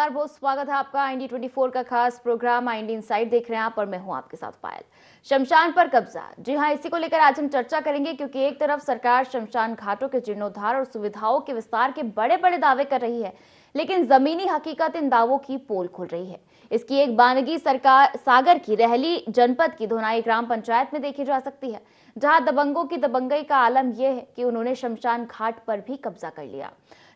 नमस्कार, बहुत स्वागत है आपका IND24 का खास प्रोग्राम IND इनसाइड देख रहे हैं आप और मैं हूं आपके साथ पायल। शमशान पर कब्जा, जी हां, इसी को लेकर आज हम चर्चा करेंगे क्योंकि एक तरफ सरकार शमशान घाटों के जीर्णोद्धार और सुविधाओं के विस्तार के बड़े बड़े दावे कर रही है, लेकिन जमीनी हकीकत इन दावों की पोल खुल रही है। इसकी एक बानगी सरकार सागर की रहली जनपद की धोनाई ग्राम पंचायत में देखी जा सकती है, जहां दबंगों की दबंगई का आलम यह है कि उन्होंने शमशान घाट पर भी कब्जा कर लिया।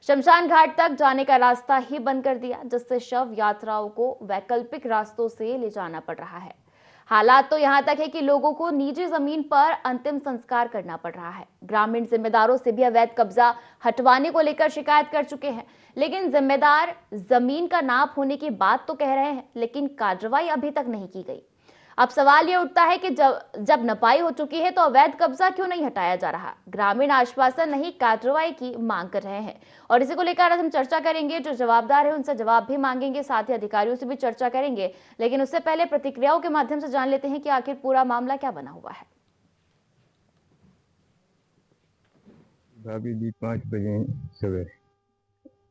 शमशान घाट तक जाने का रास्ता ही बंद कर दिया, जिससे शव यात्राओं को वैकल्पिक रास्तों से ले जाना पड़ रहा है। हालात तो यहां तक है कि लोगों को निजी जमीन पर अंतिम संस्कार करना पड़ रहा है। ग्रामीण जिम्मेदारों से भी अवैध कब्जा हटवाने को लेकर शिकायत कर चुके हैं, लेकिन जिम्मेदार जमीन का नाप होने की बात तो कह रहे हैं, लेकिन कार्रवाई अभी तक नहीं की गई। अब सवाल ये उठता है कि जब नपाई हो चुकी है तो अवैध कब्जा क्यों नहीं हटाया जा रहा। ग्रामीण आश्वासन नहीं, कार्रवाई की मांग कर रहे हैं और इसी को लेकर आज हम चर्चा करेंगे। जो जवाबदार है उनसे जवाब भी मांगेंगे, साथ ही अधिकारियों से भी चर्चा करेंगे, लेकिन उससे पहले प्रतिक्रियाओं के माध्यम से जान लेते हैं कि आखिर पूरा मामला क्या बना हुआ है। भाभी भी 5 बजे सवेरे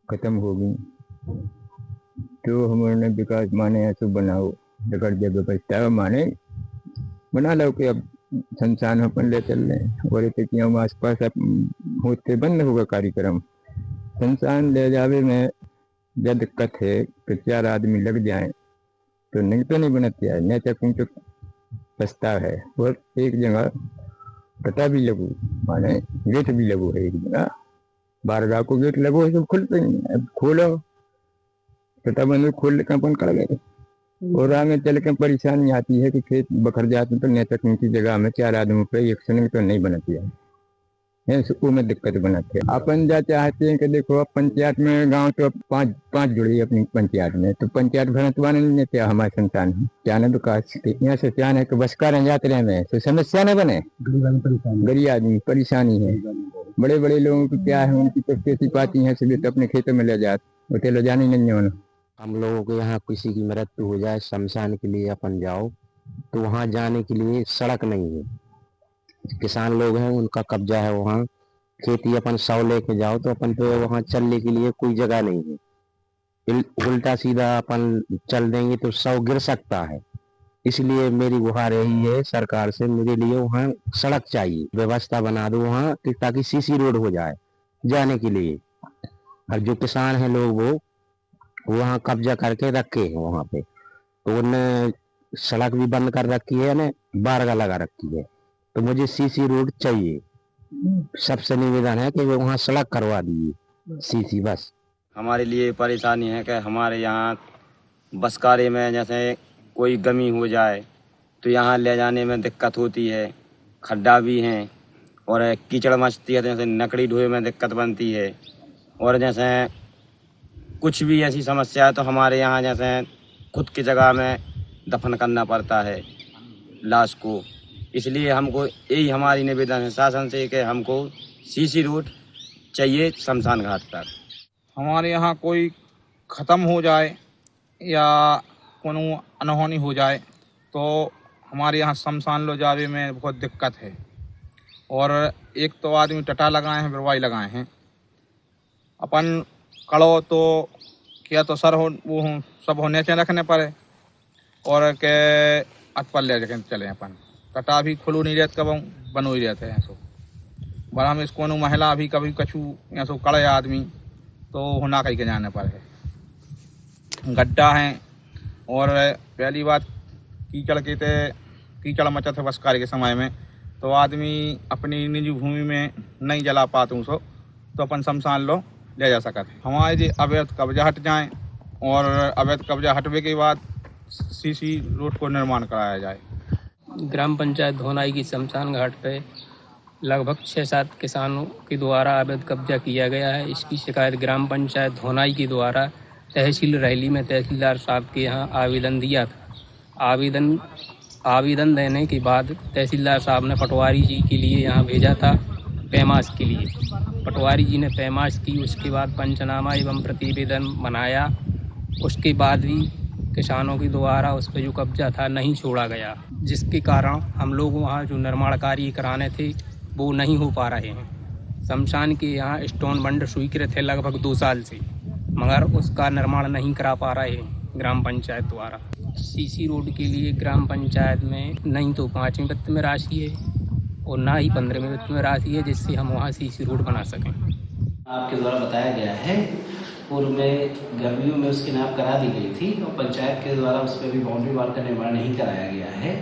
खत्म होगी तो हमारे विकास माने ऐसे बनाओ जगह दे व्यवस्था माने बना लो कि अब शमशान अपन ले चल रहे और क्यों आस पास होते बंद होगा कार्यक्रम। शमशान ले जावे में जब दिक्कत है तो 4 आदमी लग जाए तो नहीं बनती है, नहीं तक कुछ प्रस्ताव है और एक जगह पता भी लगू माने गेट भी लगू है, एक जगह बारगाह को गेट लगो है, सब खुलते नहीं। अब खोलो पता बंद खोल के अपन कर गए और आगे चल के परेशानी आती है कि खेत बखर जाते तो नहीं तक ऊंची जगह में 4 आदमी पे एक संग तो नहीं बनती है, उसको में दिक्कत बनाते हैं। अपन जा चाहते हैं कि देखो अब पंचायत में गांव तो पांच जुड़ी अपनी पंचायत में, तो पंचायत भरतवान नहीं क्या हमारे संतान है क्या न विकास यहाँ से क्या है कि बस कर यात्रा में तो समस्या न बने। गरीब आदमी परेशानी है, बड़े बड़े लोगों की क्या है उनकी तो खेती पाती है सभी तो अपने खेतों में ले जाते होते ले जाने नहीं होना। हम लोगों के यहाँ किसी की मृत्यु हो जाए शमशान के लिए अपन जाओ तो वहाँ जाने के लिए सड़क नहीं है। किसान लोग हैं उनका कब्जा है, वहाँ खेती अपन 100 लेके जाओ तो अपन पे वहाँ चलने के लिए कोई जगह नहीं है। उल्टा सीधा अपन चल देंगे तो 100 गिर सकता है। इसलिए मेरी गुहार यही है सरकार से, मेरे लिए वहाँ सड़क चाहिए, व्यवस्था बना दो वहाँ ताकि सीसी रोड हो जाए जाने के लिए। और जो किसान हैं लोग वो वहाँ कब्जा करके रखे हैं वहाँ पे, तो उन्हें सड़क भी बंद कर रखी है ना, बारगा लगा रखी है, तो मुझे सीसी रोड चाहिए। सबसे निवेदन है कि वो वहाँ सड़क करवा दीजिए सीसी। बस हमारे लिए परेशानी है कि हमारे यहाँ बसकारे में जैसे कोई गमी हो जाए तो यहाँ ले जाने में दिक्कत होती है, खड्डा भी हैं और कीचड़ मचती है, जैसे नकड़ी ढोए में दिक्कत बनती है और जैसे कुछ भी ऐसी समस्या है तो हमारे यहाँ जैसे खुद की जगह में दफन करना पड़ता है लाश को। इसलिए हमको यही हमारी निवेदन है शासन से कि हमको सीसी रोड चाहिए शमशान घाट पर। हमारे यहाँ कोई ख़त्म हो जाए या कोनो अनहोनी हो जाए तो हमारे यहाँ शमशान लो जावे में बहुत दिक्कत है और एक तो आदमी टटा लगाए हैं, बरवाई लगाए हैं। अपन कड़ो तो क्या तो सर हो वो सब होने से रखने पड़े और के अटपल ले चले अपन कटा भी खुलू नहीं रहते, कब बनो ही रहते हैं सो बड़ा हम इसको महिला भी कभी कछू यहाँ सो कड़े आदमी तो होना कहीं के जाने पड़े। गड्ढा हैं और पहली बात कीचड़ मचा थे बसकारी के समय में, तो आदमी अपनी निजी भूमि में नहीं जला पाते उसको तो अपन शमशान लो ले जा सकते। हमारे जी अवैध कब्जा हट जाएं और अवैध कब्जा हटने के बाद सीसी रोड को निर्माण कराया जाए। ग्राम पंचायत धोनाई की शमशान घाट पे लगभग 6-7 किसानों के द्वारा अवैध कब्जा किया गया है। इसकी शिकायत ग्राम पंचायत धोनाई के द्वारा तहसील रहली में तहसीलदार साहब के यहाँ आवेदन दिया था। आवेदन देने के बाद तहसीलदार साहब ने पटवारी जी के लिए यहाँ भेजा था पैमाश के लिए। पटवारी जी ने पैमाश की, उसके बाद पंचनामा एवं प्रतिवेदन बनाया। उसके बाद भी किसानों के द्वारा उस पर जो कब्जा था नहीं छोड़ा गया, जिसके कारण हम लोग वहाँ जो निर्माण कार्य कराने थे वो नहीं हो पा रहे हैं। शमशान के यहाँ स्टोन बंड स्वीकृत है लगभग 2 साल से, मगर उसका निर्माण नहीं करा पा रहे हैं ग्राम पंचायत द्वारा। सीसी रोड के लिए ग्राम पंचायत में नहीं तो 5वें वित्त में राशि है और ना ही 15वें वित्त में राशि है, जिससे हम वहाँ सीसी रोड बना सकें। आपके द्वारा बताया गया है, पूर्व में गर्मियों में उसकी नाप करा दी गई थी और पंचायत के द्वारा उस पर भी बाउंड्री वाल का निर्माण नहीं कराया गया है,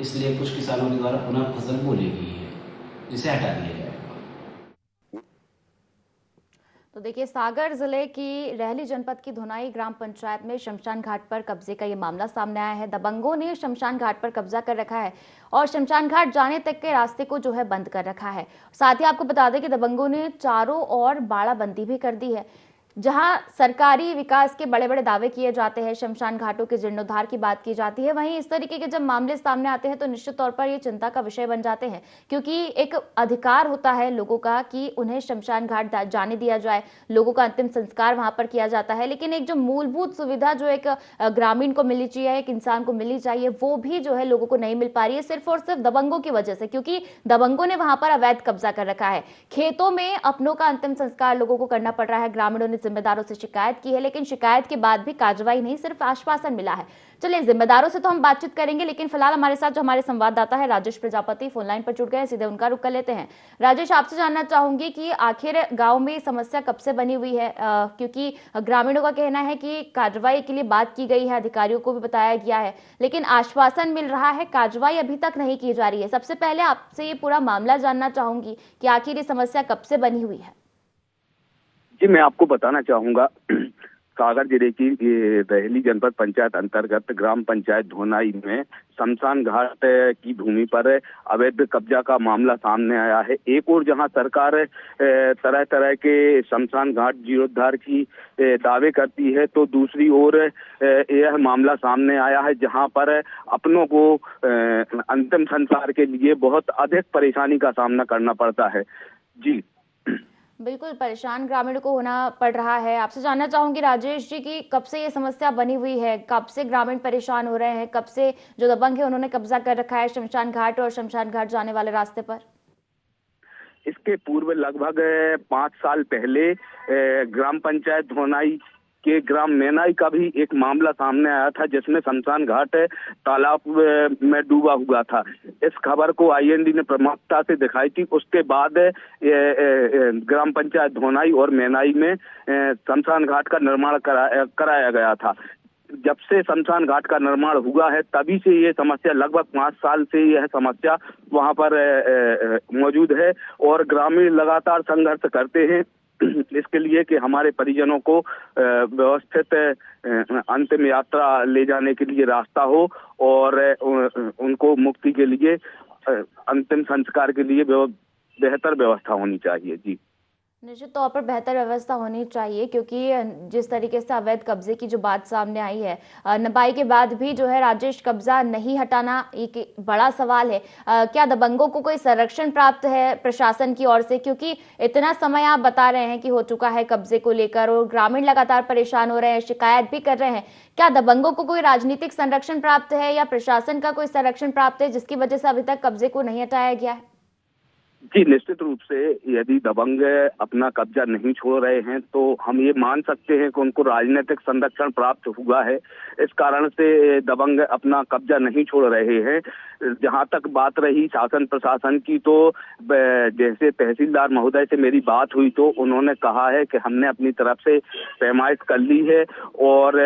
इसलिए कुछ किसानों के द्वारा पुनः फसल बोली गई है, जिसे हटा दिया जाएगा। तो देखिए, सागर जिले की रहली जनपद की धोनाई ग्राम पंचायत में शमशान घाट पर कब्जे का ये मामला सामने आया है। दबंगों ने शमशान घाट पर कब्जा कर रखा है और शमशान घाट जाने तक के रास्ते को जो है बंद कर रखा है। साथ ही आपको बता दें कि दबंगों ने चारों ओर बाड़ाबंदी भी कर दी है। जहां सरकारी विकास के बड़े बड़े दावे किए जाते हैं, शमशान घाटों के जीर्णोद्धार की बात की जाती है, वहीं इस तरीके के जब मामले सामने आते हैं तो निश्चित तौर पर ये चिंता का विषय बन जाते हैं, क्योंकि एक अधिकार होता है लोगों का कि उन्हें शमशान घाट जाने दिया जाए, लोगों का अंतिम संस्कार वहां पर किया जाता है। लेकिन एक जो मूलभूत सुविधा जो एक ग्रामीण को मिलनी चाहिए, एक इंसान को मिलनी चाहिए, वो भी जो है लोगों को नहीं मिल पा रही है, सिर्फ और सिर्फ दबंगों की वजह से, क्योंकि दबंगों ने वहां पर अवैध कब्जा कर रखा है। खेतों में अपनों का अंतिम संस्कार लोगों को करना पड़ रहा है। ग्रामीणों ने जिम्मेदारों से शिकायत की है, लेकिन शिकायत के बाद भी कार्रवाई नहीं, सिर्फ आश्वासन मिला है। चलिए, जिम्मेदारों से तो हम बातचीत करेंगे, लेकिन फिलहाल हमारे साथ जो हमारे संवाददाता है राजेश प्रजापति फोन लाइन पर जुड़ गए, सीधे उनका रुख कर लेते हैं। राजेश, आपसे जानना चाहूंगी कि आखिर गांव में समस्या कब से बनी हुई है, क्योंकि ग्रामीणों का कहना है कि कार्रवाई के लिए बात की गई है, अधिकारियों को भी बताया गया है, लेकिन आश्वासन मिल रहा है, कार्रवाई अभी तक नहीं की जा रही है। सबसे पहले आपसे ये पूरा मामला जानना चाहूंगी कि आखिर ये समस्या कब से बनी हुई है। जी, मैं आपको बताना चाहूंगा, सागर जिले की रहली जनपद पंचायत अंतर्गत ग्राम पंचायत धोनाई में शमशान घाट की भूमि पर अवैध कब्जा का मामला सामने आया है। एक और जहां सरकार तरह तरह के शमशान घाट जीर्णोद्धार की दावे करती है, तो दूसरी ओर यह मामला सामने आया है जहां पर अपनों को अंतिम संस्कार के लिए बहुत अधिक परेशानी का सामना करना पड़ता है। जी बिल्कुल, परेशान ग्रामीणों को होना पड़ रहा है। आपसे जानना चाहूंगी राजेश जी कि कब से ये समस्या बनी हुई है, कब से ग्रामीण परेशान हो रहे हैं, कब से जो दबंग है उन्होंने कब्जा कर रखा है शमशान घाट और शमशान घाट जाने वाले रास्ते पर? इसके पूर्व लगभग 5 साल पहले ग्राम पंचायत धोनाई के ग्राम मेनाई का भी एक मामला सामने आया था, जिसमें शमशान घाट तालाब में डूबा हुआ था। इस खबर को आईएनडी ने प्रमुखता से दिखाई थी। उसके बाद ग्राम पंचायत धोनाई और मेनाई में शमशान घाट का निर्माण कराया गया था। जब से शमशान घाट का निर्माण हुआ है, तभी से ये समस्या, लगभग 5 साल से यह समस्या वहां पर मौजूद है और ग्रामीण लगातार संघर्ष करते हैं इसके लिए कि हमारे परिजनों को व्यवस्थित अंतिम यात्रा ले जाने के लिए रास्ता हो और उनको मुक्ति के लिए अंतिम संस्कार के लिए बेहतर व्यवस्था होनी चाहिए। जी, निश्चित तौर पर बेहतर व्यवस्था होनी चाहिए, क्योंकि जिस तरीके से अवैध कब्जे की जो बात सामने आई है, नपाई के बाद भी जो है राजेश कब्जा नहीं हटाना एक बड़ा सवाल है। क्या दबंगों को कोई संरक्षण प्राप्त है प्रशासन की ओर से, क्योंकि इतना समय आप बता रहे हैं कि हो चुका है कब्जे को लेकर और ग्रामीण लगातार परेशान हो रहे हैं, शिकायत भी कर रहे हैं। क्या दबंगों को कोई राजनीतिक संरक्षण प्राप्त है या प्रशासन का कोई संरक्षण प्राप्त है जिसकी वजह से अभी तक कब्जे को नहीं हटाया गया है? जी, निश्चित रूप से यदि दबंग अपना कब्जा नहीं छोड़ रहे हैं तो हम ये मान सकते हैं कि उनको राजनीतिक संरक्षण प्राप्त हुआ है। इस कारण से दबंग अपना कब्जा नहीं छोड़ रहे हैं। जहां तक बात रही शासन प्रशासन की, तो जैसे तहसीलदार महोदय से मेरी बात हुई तो उन्होंने कहा है कि हमने अपनी तरफ से पैमाइश कर ली है और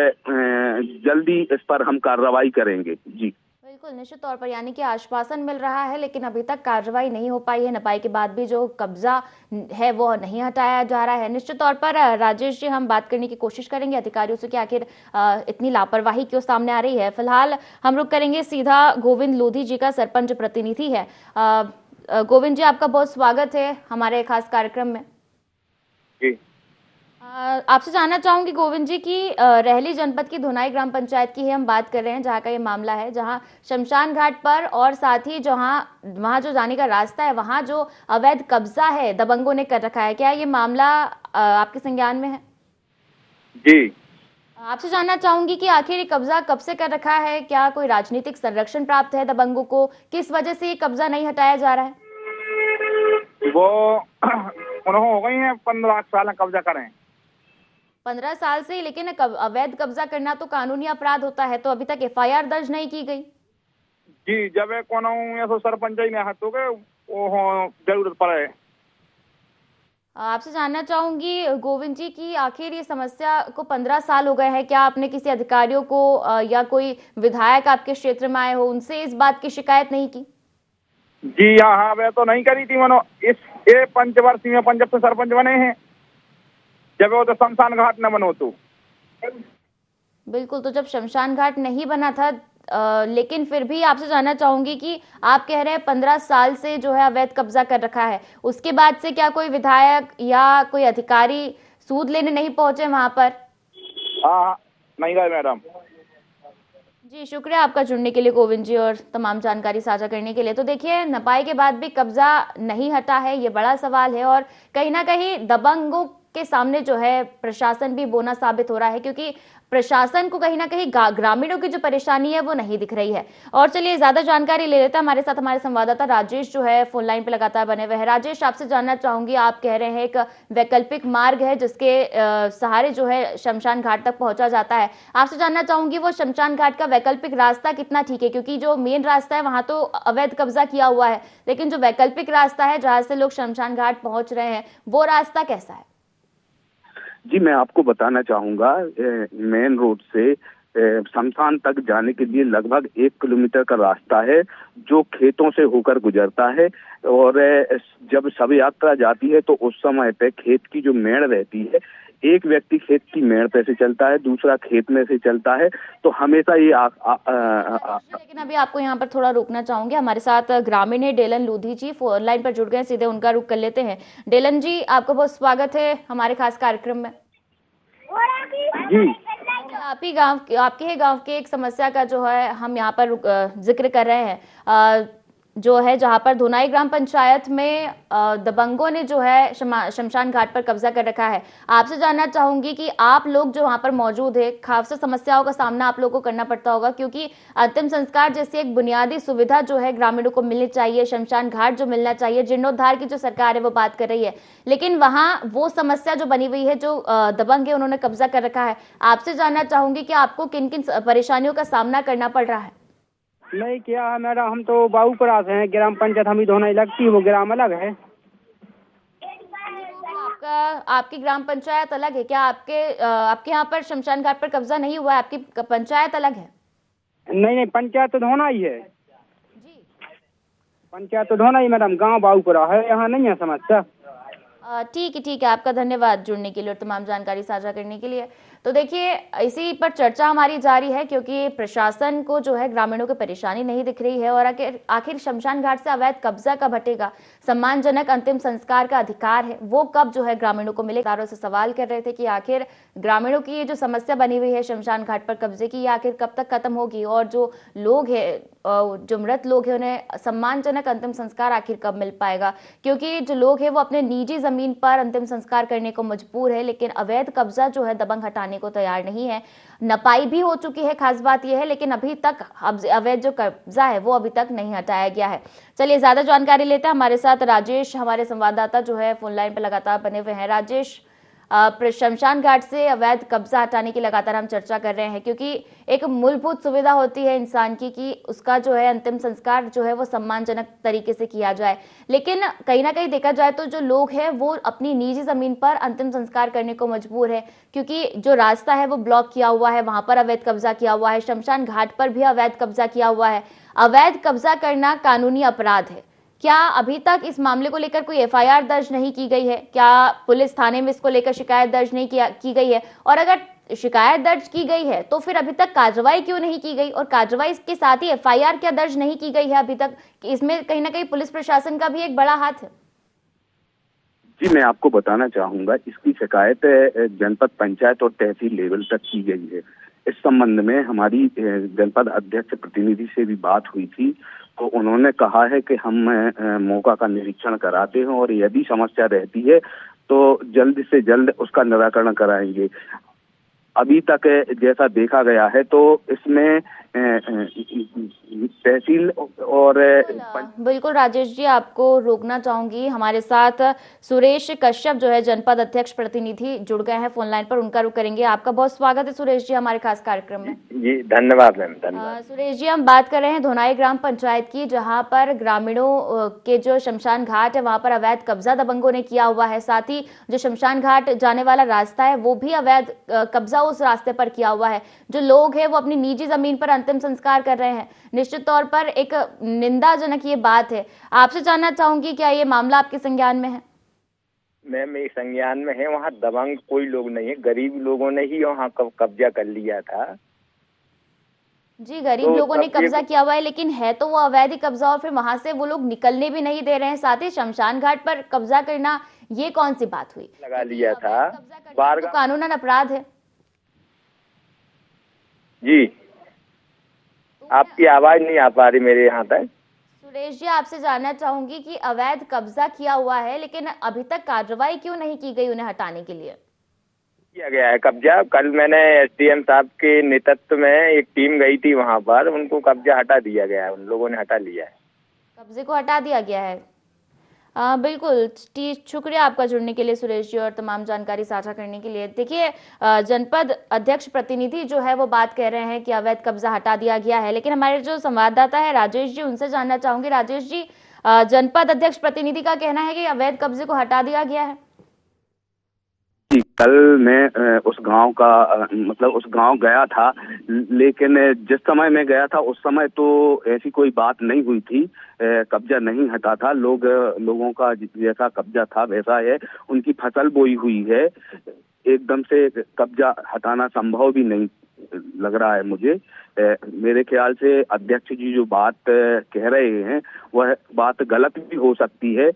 जल्दी इस पर हम कार्रवाई करेंगे। जी बिल्कुल, निश्चित तौर पर, यानी कि आश्वासन मिल रहा है लेकिन अभी तक कार्रवाई नहीं हो पाई है। नपाई के बाद भी जो कब्जा है वो नहीं हटाया जा रहा है। निश्चित तौर पर राजेश जी, हम बात करने की कोशिश करेंगे अधिकारियों से कि आखिर इतनी लापरवाही क्यों सामने आ रही है। फिलहाल हम रुक करेंगे सीधा गोविंद लोधी जी का, सरपंच प्रतिनिधि है। गोविंद जी, आपका बहुत स्वागत है हमारे खास कार्यक्रम में। जी, आपसे जानना चाहूंगी गोविंद जी की रहली जनपद की धोनाई ग्राम पंचायत की हम बात कर रहे हैं, जहां का ये मामला है, जहां शमशान घाट पर और साथ ही वहां जो जाने का रास्ता है वहां जो अवैध कब्जा है दबंगों ने कर रखा है। क्या ये मामला आपके संज्ञान में है? जी, आपसे जानना चाहूंगी कि आखिर ये कब्जा कब से कर रखा है, क्या कोई राजनीतिक संरक्षण प्राप्त है दबंगों को, किस वजह से ये कब्जा नहीं हटाया जा रहा है? वो उन्होंने हो गई है 15 साल कब्जा करें। 15 साल से, लेकिन अवैध कब्जा करना तो कानूनी अपराध होता है, तो अभी तक एफआईआर दर्ज नहीं की गई। जी, जब कोनो ऐसो सरपंच ही ने हाथ हो गए वो जरूरत पड़े। आपसे जानना चाहूंगी गोविंद जी की आखिर ये समस्या को 15 साल हो गए हैं, क्या आपने किसी अधिकारियों को या कोई विधायक आपके क्षेत्र में आए हो उनसे इस बात की शिकायत नहीं की? जी हाँ, वे तो नहीं करी थी मनो। ये पंचवर्षीय में पंजाब से सरपंच बने हैं, जब वो तो शमशान घाट न बनो तो। बिल्कुल, तो जब शमशान घाट नहीं बना था, लेकिन फिर भी आपसे जानना चाहूंगी कि आप कह रहे हैं 15 साल से जो है अवैध कब्जा कर रखा है, उसके बाद से क्या कोई विधायक या कोई अधिकारी सूद लेने नहीं पहुंचे वहां पर? हाँ, नहीं गए मैडम। जी, शुक्रिया आपका जुड़ने के लिए गोविंद जी और तमाम जानकारी साझा करने के लिए। तो देखिए, नपाई के बाद भी कब्जा नहीं हटा है, ये बड़ा सवाल है और कहीं ना कहीं दबंगों के सामने जो है प्रशासन भी बोना साबित हो रहा है, क्योंकि प्रशासन को कहीं ना कहीं ग्रामीणों की जो परेशानी है वो नहीं दिख रही है। और चलिए ज्यादा जानकारी ले लेते हैं, हमारे साथ हमारे संवाददाता राजेश जो है फोन लाइन पे लगातार बने हुए हैं। राजेश, आपसे जानना चाहूंगी, आप कह रहे हैं एक वैकल्पिक मार्ग है जिसके सहारे जो है शमशान घाट तक पहुंचा जाता है। आपसे जानना चाहूंगी वो शमशान घाट का वैकल्पिक रास्ता कितना ठीक है, क्योंकि जो मेन रास्ता है वहां तो अवैध कब्जा किया हुआ है, लेकिन जो वैकल्पिक रास्ता है जहां से लोग शमशान घाट पहुंच रहे हैं वो रास्ता कैसा है? जी, मैं आपको बताना चाहूंगा, मेन रोड से शमशान तक जाने के लिए लगभग 1 किलोमीटर का रास्ता है जो खेतों से होकर गुजरता है। और जब शव यात्रा जाती है तो उस समय पे खेत की जो मेड़ रहती है, एक व्यक्ति खेत की मेड़ पे से चलता है, दूसरा खेत में से चलता है, तो हमेशा ये लेकिन अभी आपको यहाँ पर थोड़ा रुकना चाहूंगे, हमारे साथ ग्रामीण है डेलन लोधी जी फोन लाइन पर जुड़ गए, सीधे उनका रुख कर लेते हैं। डेलन जी, आपका बहुत स्वागत है हमारे खास कार्यक्रम में। जी, आपके ही गांव के एक समस्या का जो है हम यहाँ पर जिक्र कर रहे हैं, जो है जहां पर धोनाई ग्राम पंचायत में दबंगों ने जो है शमशान घाट पर कब्जा कर रखा है। आपसे जानना चाहूंगी कि आप लोग जो वहां पर मौजूद है, खास समस्याओं का सामना आप लोगों को करना पड़ता होगा, क्योंकि अंतिम संस्कार जैसी एक बुनियादी सुविधा जो है ग्रामीणों को मिलनी चाहिए, शमशान घाट जो मिलना चाहिए, जीर्णोद्धार की जो सरकार है वो बात कर रही है, लेकिन वहां वो समस्या जो बनी हुई है, जो दबंग है उन्होंने कब्जा कर रखा है। आपसे जानना चाहूंगी कि आपको किन किन परेशानियों का सामना करना पड़ रहा है? नहीं किया है मैडम, हम तो बाबूपुरा से हैं, ग्राम पंचायत हमी धोनाई लगती है, वो ग्राम अलग है। आपकी ग्राम पंचायत अलग है क्या? आपके यहाँ पर शमशान घाट पर कब्जा नहीं हुआ है, आपकी पंचायत अलग है? नहीं, पंचायत तो धोनाई है जी, पंचायत तो धोनाई मैडम, गांव बाबूपुरा है, यहाँ नहीं है समस्या। ठीक है, आपका धन्यवाद जुड़ने के लिए और तमाम जानकारी साझा करने के लिए। तो देखिए, इसी पर चर्चा हमारी जारी है, क्योंकि प्रशासन को जो है ग्रामीणों की परेशानी नहीं दिख रही है और आखिर शमशान घाट से अवैध कब्जा कब हटेगा, सम्मानजनक अंतिम संस्कार का अधिकार है वो कब जो है ग्रामीणों को मिलेगा। से सवाल कर रहे थे कि आखिर ग्रामीणों की ये जो समस्या बनी हुई है शमशान घाट पर कब्जे की, आखिर कब तक खत्म होगी, और जो लोग है, जो मृत लोग हैं, उन्हें सम्मानजनक अंतिम संस्कार आखिर कब मिल पाएगा, क्योंकि जो लोग हैं वो अपने निजी जमीन पर अंतिम संस्कार करने को मजबूर है, लेकिन अवैध कब्जा जो है दबंग हटाने को तैयार नहीं है। नपाई भी हो चुकी है, खास बात यह है, लेकिन अभी तक अवैध जो कब्जा है वो अभी तक नहीं हटाया गया है। चलिए ज्यादा जानकारी लेते हैं, हमारे साथ राजेश हमारे संवाददाता जो है फोन लाइन पर लगातार बने हुए हैं। राजेश, शमशान घाट से अवैध कब्जा हटाने की लगातार हम चर्चा कर रहे हैं, क्योंकि एक मूलभूत सुविधा होती है इंसान की कि उसका जो है अंतिम संस्कार जो है वो सम्मानजनक तरीके से किया जाए, लेकिन कहीं ना कहीं देखा जाए तो जो लोग हैं वो अपनी निजी जमीन पर अंतिम संस्कार करने को मजबूर है, क्योंकि जो रास्ता है वो ब्लॉक किया हुआ है, वहां पर अवैध कब्जा किया हुआ है, शमशान घाट पर भी अवैध कब्जा किया हुआ है। अवैध कब्जा करना कानूनी अपराध है। क्या अभी तक इस मामले को लेकर कोई एफआईआर दर्ज नहीं की गई है? क्या पुलिस थाने में इसको लेकर शिकायत दर्ज नहीं की गई है? और अगर शिकायत दर्ज की गई है तो फिर अभी तक कार्रवाई क्यों नहीं की गई, और कार्रवाई के साथ ही एफआईआर क्या दर्ज नहीं की गई है अभी तक? इसमें कहीं ना कहीं पुलिस प्रशासन का भी एक बड़ा हाथ है। जी, मैं आपको बताना चाहूंगा, इसकी शिकायत जनपद पंचायत और तहसील लेवल तक की गई है। इस संबंध में हमारी जनपद अध्यक्ष प्रतिनिधि से भी बात हुई थी, तो उन्होंने कहा है कि हम मौका का निरीक्षण कराते हैं और यदि समस्या रहती है तो जल्द से जल्द उसका निराकरण कराएंगे। अभी तक जैसा देखा गया है तो इसमें तहसील और बिल्कुल राजेश जी, आपको रोकना चाहूंगी। हमारे साथ सुरेश कश्यप जो है जनपद अध्यक्ष प्रतिनिधि जुड़ गए हैं फोन लाइन पर, उनका रुख करेंगे। आपका बहुत स्वागत है सुरेश जी हमारे खास कार्यक्रम में। जी धन्यवाद मैम, धन्यवाद। सुरेश जी, हम बात कर रहे हैं धोनाई ग्राम पंचायत की, जहां पर ग्रामीणों के जो शमशान घाट है वहां पर अवैध कब्जा दबंगों ने किया हुआ है। साथ ही जो शमशान घाट जाने वाला रास्ता है वो भी अवैध कब्जा उस रास्ते पर किया हुआ है। जो लोग हैं वो अपनी निजी जमीन पर अंतिम संस्कार कर रहे हैं। निश्चित तौर पर एक निंदाजनक ये बात है। आपसे जानना चाहूंगी, क्या ये मामला आपके संज्ञान में है? मैम एक संज्ञान में है, वहाँ दबंग कोई लोग नहीं है, गरीब लोगों ने ही वहाँ कब्जा कर लिया था। जी, गरीब लोगों ने कब्जा किया हुआ है, लेकिन है तो वो अवैध ही कब्जा, और फिर वहां से वो लोग निकलने भी नहीं दे रहे हैं। साथ ही शमशान घाट पर कब्जा करना ये कौन सी बात हुई? लगा लिया था, तो कानूनन अपराध है। जी, आपकी आवाज नहीं आ पा रही मेरे यहाँ तक। सुरेश जी, आपसे जानना चाहूंगी कि अवैध कब्जा किया हुआ है, लेकिन अभी तक कार्रवाई क्यों नहीं की गई उन्हें हटाने के लिए? किया गया है कब्जा। कल मैंने एसडीएम साहब के नेतृत्व में एक टीम गई थी वहाँ पर, उनको कब्जा हटा दिया गया है, उन लोगों ने हटा लिया है, कब्जे को हटा दिया गया है। बिल्कुल, शुक्रिया आपका जुड़ने के लिए सुरेश जी और तमाम जानकारी साझा करने के लिए। देखिए, जनपद अध्यक्ष प्रतिनिधि जो है वो बात कह रहे हैं कि अवैध कब्जा हटा दिया गया है, लेकिन हमारे जो संवाददाता है राजेश जी, उनसे जानना चाहूंगी। राजेश जी, जनपद अध्यक्ष प्रतिनिधि का कहना है कि अवैध कब्जे को हटा दिया गया है। कल मैं उस गांव का मतलब उस गांव गया था, लेकिन जिस समय मैं गया था उस समय तो ऐसी कोई बात नहीं हुई थी, कब्जा नहीं हटा था। लोगों का जैसा कब्जा था वैसा है, उनकी फसल बोई हुई है, एकदम से कब्जा हटाना संभव भी नहीं लग रहा है मुझे। मेरे ख्याल से अध्यक्ष जी जो बात कह रहे हैं वह बात गलत भी हो सकती है।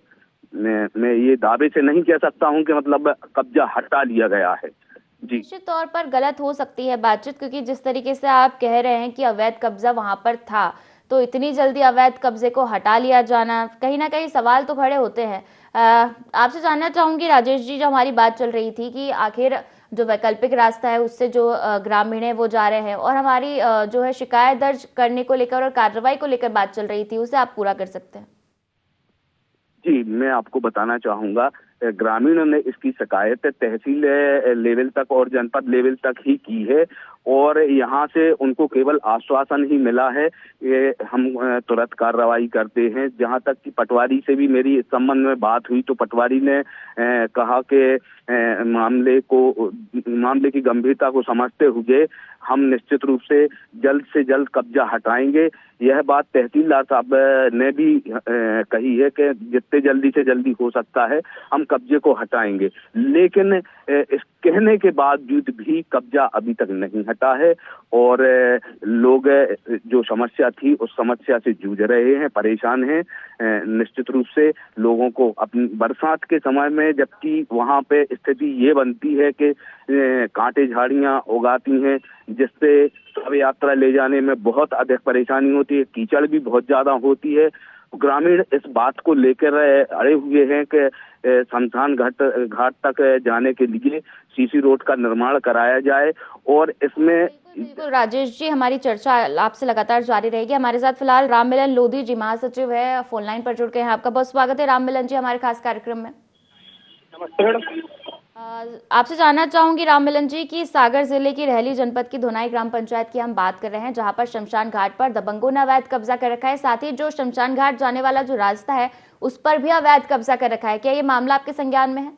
मैं ये दावे से नहीं कह सकता हूं कि मतलब कब्जा हटा लिया गया है। जी, निश्चित तौर पर गलत हो सकती है बातचीत, क्योंकि जिस तरीके से आप कह रहे हैं कि अवैध कब्जा वहां पर था, तो इतनी जल्दी अवैध कब्जे को हटा लिया जाना, कहीं ना कहीं सवाल तो खड़े होते हैं। आपसे जानना चाहूंगी राजेश जी, जो हमारी बात चल रही थी कि आखिर जो वैकल्पिक रास्ता है उससे जो ग्रामीण है वो जा रहे हैं, और हमारी जो है शिकायत दर्ज करने को लेकर और कार्रवाई को लेकर बात चल रही थी, उसे आप पूरा कर सकते हैं? जी, मैं आपको बताना चाहूंगा, ग्रामीणों ने इसकी शिकायत तहसील लेवल तक और जनपद लेवल तक ही की है, और यहाँ से उनको केवल आश्वासन ही मिला है कि हम तुरंत कार्रवाई करते हैं। जहाँ तक कि पटवारी से भी मेरी इस संबंध में बात हुई तो पटवारी ने कहा कि मामले की गंभीरता को समझते हुए हम निश्चित रूप से जल्द कब्जा हटाएंगे। यह बात तहसीलदार साहब ने भी कही है कि जितने जल्दी से जल्दी हो सकता है हम कब्जे को हटाएंगे, लेकिन इस कहने के बावजूद भी कब्जा अभी तक नहीं हटा है, और लोग जो समस्या थी उस समस्या से जूझ रहे हैं, परेशान हैं। निश्चित रूप से लोगों को अपनी बरसात के समय में, जबकि वहां पे स्थिति ये बनती है कि कांटे झाड़ियां उगाती हैं, जिससे शव यात्रा ले जाने में बहुत अधिक परेशानी होती है, कीचड़ भी बहुत ज्यादा होती है। ग्रामीण इस बात को लेकर अड़े हुए हैं कि शमशान घाट तक जाने के लिए सीसी रोड का निर्माण कराया जाए, और इसमें बिल्कुल राजेश जी, हमारी चर्चा आपसे लगातार जारी रहेगी। हमारे साथ फिलहाल राममिलन लोधी जी महासचिव है, फोन लाइन पर जुड़ गए हैं। आपका बहुत स्वागत है राममिलन जी हमारे खास कार्यक्रम में। नमस्ते मैडम। आपसे जानना चाहूंगी राममिलन जी की सागर जिले की रहली जनपद की धोनाई ग्राम पंचायत की हम बात कर रहे हैं, जहां पर शमशान घाट पर दबंगों ने अवैध कब्जा कर रखा है। साथ ही जो शमशान घाट जाने वाला जो रास्ता है उस पर भी अवैध कब्जा कर रखा है। क्या ये मामला आपके संज्ञान में है?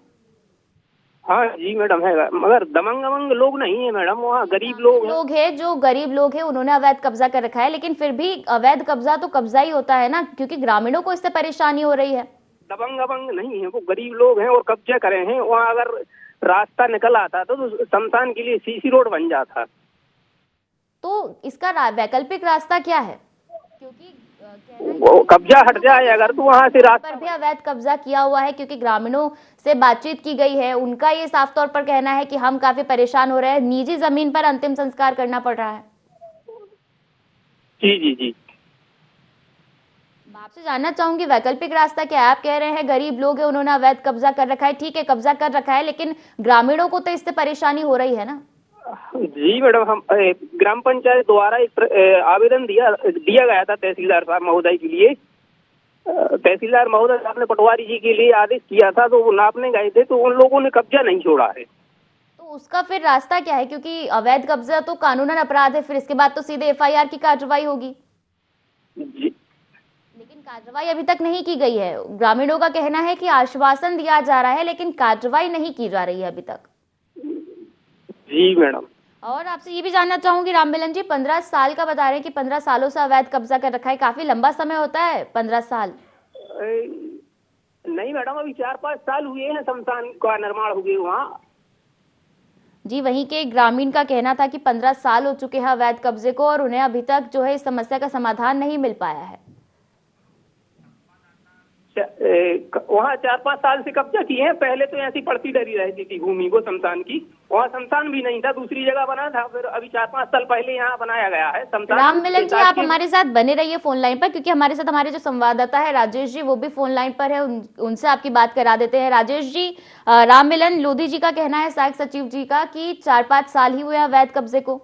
हाँ जी मैडम है, मगर दबंग लोग नहीं है मैडम, वहाँ गरीब लोग हैं। जो गरीब लोग हैं उन्होंने अवैध कब्जा कर रखा है, लेकिन फिर भी अवैध कब्जा तो कब्जा ही होता है ना, क्योंकि ग्रामीणों को इससे परेशानी हो रही है। दबंग नहीं है, वो गरीब लोग हैं और कब्जा करे हैं। वहाँ अगर रास्ता निकल आता तो शमशान के लिए सीसी रोड बन जाता। तो इसका वैकल्पिक रास्ता क्या है? क्योंकि वो कब्जा हट जाए अगर, तो वहाँ से रास्ता पर भी अवैध कब्जा किया हुआ है, क्योंकि ग्रामीणों से बातचीत की गई है, उनका ये साफ तौर पर कहना है कि हम काफी परेशान हो रहे हैं, निजी जमीन पर अंतिम संस्कार करना पड़ रहा है। जी जी जी, आपसे जानना चाहूंगी वैकल्पिक रास्ता क्या है? आप कह रहे हैं गरीब लोग हैं, उन्होंने अवैध कब्जा कर रखा है, ठीक है कब्जा कर रखा है, लेकिन ग्रामीणों को तो इससे परेशानी हो रही है ना। जी मैडम, हम ग्राम पंचायत द्वारा एक आवेदन दिया गया था तहसीलदार साहब महोदय के लिए। तहसीलदार महोदय साहब ने पटवारी जी के लिए आदेश किया था, तो वो नापने गए थे, तो उन लोगों ने कब्जा नहीं छोड़ा है। तो उसका फिर रास्ता क्या है, क्योंकि अवैध कब्जा तो कानूनन अपराध है, फिर इसके बाद तो सीधे एफआईआर की कार्रवाई होगी। जी लेकिन कार्रवाई अभी तक नहीं की गई है। ग्रामीणों का कहना है कि आश्वासन दिया जा रहा है लेकिन कार्रवाई नहीं की जा रही है अभी तक। जी मैडम। और आपसे ये भी जानना चाहूंगी राममिलन जी, 15 साल का बता रहे हैं कि 15 सालों से अवैध कब्जा कर रखा है, काफी लंबा समय होता है 15 साल? नहीं मैडम, अभी 4-5 साल हुए हैं शमशान का निर्माण हुए वहाँ। जी, वहीं के ग्रामीण का कहना था कि 15 साल हो चुके हैं अवैध कब्जे को और उन्हें अभी तक जो है इस समस्या का समाधान नहीं मिल पाया है। वहाँ 4-5 साल से कब्जा किए हैं। पहले तो ऐसी पड़ती डरी रहती थी भूमि को शमशान की। वहाँ शमशान भी नहीं था, दूसरी जगह बना था, फिर अभी 4-5 साल पहले यहाँ बनाया गया है शमशान। राममिलन जी, आप हमारे साथ बने रहिए फोन लाइन पर, क्योंकि हमारे साथ हमारे जो संवाददाता है राजेश जी वो भी फोन लाइन पर है, उनसे आपकी बात करा देते हैं। राजेश जी, राममिलन लोधी जी का कहना है, सहायक सचिव जी का, कि 4-5 साल ही हुए अवैध कब्जे को।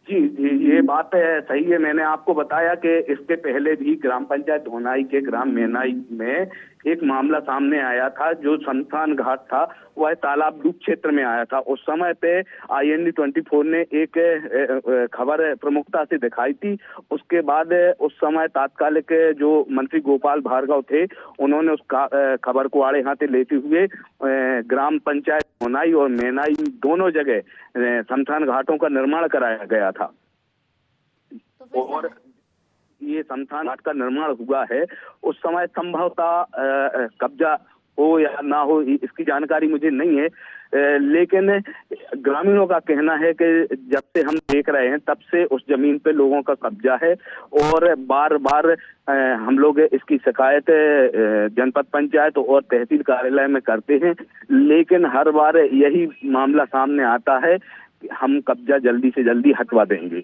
जी जी, ये बात सही है। मैंने आपको बताया कि इसके पहले भी ग्राम पंचायत धोनाई के ग्राम मेनाई में एक मामला सामने आया था। जो शमशान घाट था वह तालाब डूब क्षेत्र में आया था। उस समय पे IND24 ने एक खबर प्रमुखता से दिखाई थी। उसके बाद उस समय तात्कालिक जो मंत्री गोपाल भार्गव थे, उन्होंने उस खबर को आड़े हाथे लेते हुए ग्राम पंचायत धोनाई और मेनाई दोनों जगह शमशान घाटों का निर्माण कराया गया था। और ये शमशान घाट का निर्माण हुआ है। उस समय संभवतः कब्जा हो या ना हो इसकी जानकारी मुझे नहीं है, लेकिन ग्रामीणों का कहना है कि जब से हम देख रहे हैं तब से उस जमीन पे लोगों का कब्जा है और बार बार हम लोग इसकी शिकायत जनपद पंचायत और तहसील कार्यालय में करते हैं, लेकिन हर बार यही मामला सामने आता है कि हम कब्जा जल्दी से जल्दी हटवा देंगे।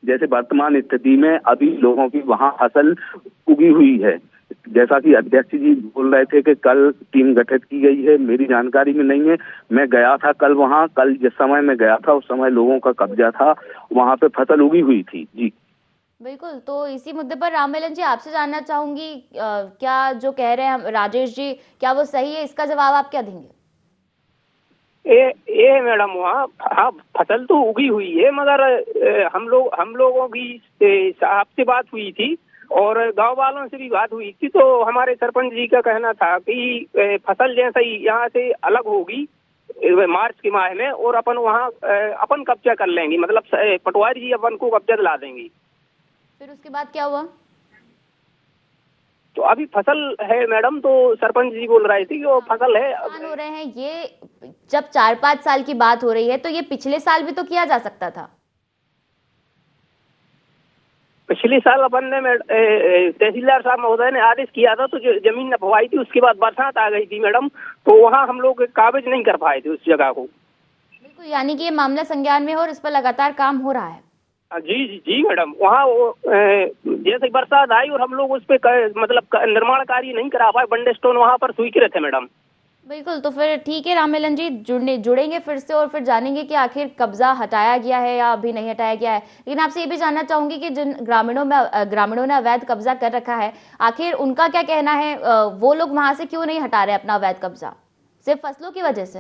जैसे वर्तमान स्थिति में अभी लोगों की वहाँ फसल उगी हुई है। जैसा कि अध्यक्ष जी बोल रहे थे कि कल टीम गठित की गई है, मेरी जानकारी में नहीं है। मैं गया था कल वहाँ, कल जिस समय मैं गया था उस समय लोगों का कब्जा था, वहाँ पे फसल उगी हुई थी। जी बिल्कुल, तो इसी मुद्दे पर राममिलन जी आपसे जानना चाहूंगी, क्या जो कह रहे हैं राजेश जी, क्या वो सही है? इसका जवाब आप क्या देंगे? ये मैडम, वहाँ हाँ फसल तो उगी हुई है, मगर हम लोगों की साहब से बात हुई थी और गांव वालों से भी बात हुई थी। तो हमारे सरपंच जी का कहना था कि फसल जैसे ही यहाँ से अलग होगी मार्च के माह में और अपन वहाँ अपन कब्जा कर लेंगे, मतलब पटवारी जी अपन को कब्जा दिला देंगे। फिर उसके बाद क्या हुआ? तो अभी फसल है मैडम, तो सरपंच जी बोल रहे थे कि वो फसल है। हो रहे हैं ये, जब 4-5 साल की बात हो रही है तो ये पिछले साल भी तो किया जा सकता था। पिछले साल अपन ने तहसीलदार साहब महोदय ने आदेश किया था, तो जो जमीन नपवाई थी उसके बाद बरसात आ गई थी मैडम, तो वहाँ हम लोग कागज नहीं कर पाए थे उस जगह को। बिल्कुल, यानी कि ये मामला संज्ञान में हो और इस पर लगातार काम हो रहा है। जी जी जी मैडम, वहाँ जैसे बरसात आई और हम लोग उस पे मतलब निर्माण कार्य नहीं करा पाए, बंडे स्टोन वहाँ पर स्वीकृत है मैडम। बिल्कुल, तो फिर ठीक है राममिलन जी, जुड़ेंगे फिर से और फिर जानेंगे कि आखिर कब्जा हटाया गया है या अभी नहीं हटाया गया है। लेकिन आपसे ये भी जानना चाहूंगी कि जिन ग्रामीणों ने अवैध कब्जा कर रखा है, आखिर उनका क्या कहना है? वो लोग वहां से क्यों नहीं हटा रहे अपना अवैध कब्जा? सिर्फ फसलों की वजह से?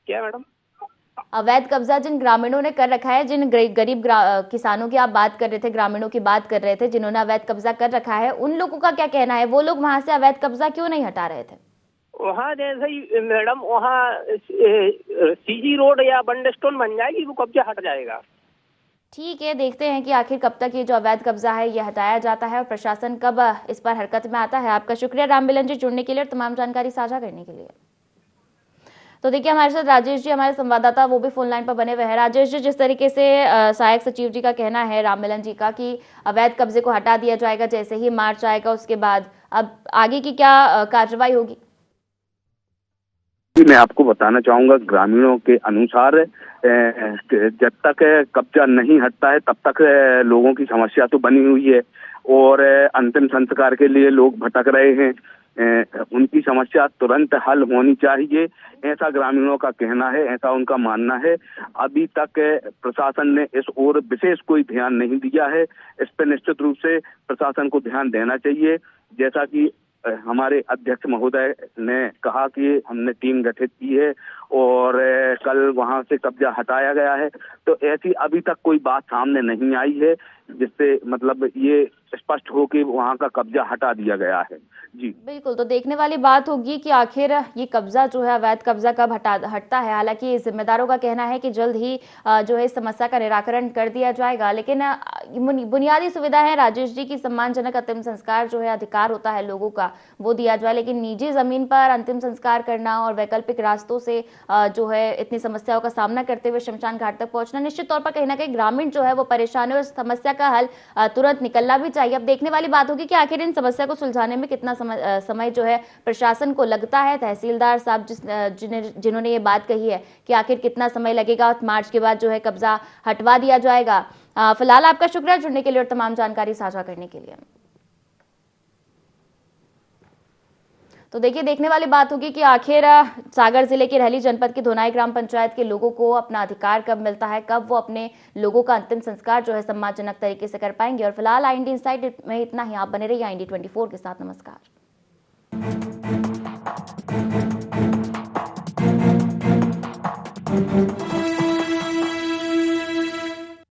क्या मैडम? अवैध कब्जा जिन ग्रामीणों ने कर रखा है, जिन गरीब किसानों की आप बात कर रहे थे, ग्रामीणों की बात कर रहे थे जिन्होंने अवैध कब्जा कर रखा है, उन लोगों का क्या कहना है? वो लोग वहां से अवैध कब्जा क्यों नहीं हटा रहे थे? वहाँ जैसे ही मैडम वहाँ CG रोड या बंडस्टोन बन जाएगी, वो कब्जा हट जाएगा। ठीक है, देखते हैं कि आखिर कब तक ये जो अवैध कब्जा है ये हटाया जाता है और प्रशासन कब इस पर हरकत में आता है। आपका शुक्रिया राममिलन जी जुड़ने के लिए और तमाम जानकारी साझा करने के लिए। तो देखिए, हमारे साथ राजेश जी हमारे संवाददाता वो भी फोन लाइन पर बने हुए हैं। राजेश जी, जिस तरीके से सहायक सचिव जी का कहना है राममिलन जी का कि अवैध कब्जे को हटा दिया जाएगा जैसे ही मार्च आएगा, उसके बाद अब आगे की क्या कार्रवाई होगी? मैं आपको बताना चाहूंगा, ग्रामीणों के अनुसार जब तक कब्जा नहीं हटता है तब तक लोगों की समस्या तो बनी हुई है और अंतिम संस्कार के लिए लोग भटक रहे हैं। उनकी समस्या तुरंत हल होनी चाहिए, ऐसा ग्रामीणों का कहना है, ऐसा उनका मानना है। अभी तक प्रशासन ने इस ओर विशेष कोई ध्यान नहीं दिया है। इस पर निश्चित रूप से प्रशासन को ध्यान देना चाहिए। जैसा कि हमारे अध्यक्ष महोदय ने कहा कि हमने टीम गठित की है और कल वहां से कब्जा हटाया गया है, तो ऐसी अभी तक कोई बात सामने नहीं आई है जिससे मतलब ये स्पष्ट हो कि वहां का कब्जा हटा दिया गया है। जी बिल्कुल, तो देखने वाली बात होगी कि आखिर ये कब्जा जो है, अवैध कब्जा कब हटता है। हालांकि जिम्मेदारों का कहना है कि जल्द ही जो है इस समस्या का निराकरण कर दिया जाएगा, लेकिन बुनियादी सुविधा है राजेश जी की सम्मानजनक अंतिम संस्कार जो है अधिकार होता है लोगों का, वो दिया जाए, लेकिन निजी जमीन पर अंतिम संस्कार करना और वैकल्पिक रास्तों से जो है इतनी समस्याओं का सामना करते हुए शमशान घाट तक पहुंचना, निश्चित तौर पर कहीं ना कहीं ग्रामीण जो है वो परेशान है और समस्या का हल तुरंत निकलना भी चाहिए। अब देखने वाली बात होगी कि आखिर इन समस्या को सुलझाने में कितना समय जो है प्रशासन को लगता है। तहसीलदार साहब जिन्होंने ये बात कही है कि आखिर कितना समय लगेगा, मार्च के बाद जो है कब्जा हटवा दिया जाएगा। फिलहाल आपका शुक्रिया जुड़ने के लिए और तमाम जानकारी साझा करने के लिए। तो देखिए, देखने वाली बात होगी कि आखिर सागर जिले के रहली जनपद की धोनाई ग्राम पंचायत के लोगों को अपना अधिकार कब मिलता है, कब वो अपने लोगों का अंतिम संस्कार जो है सम्मानजनक तरीके से कर पाएंगे। और फिलहाल IND इनसाइड में इतना ही। आप बने रहिए IND 24 के साथ। नमस्कार।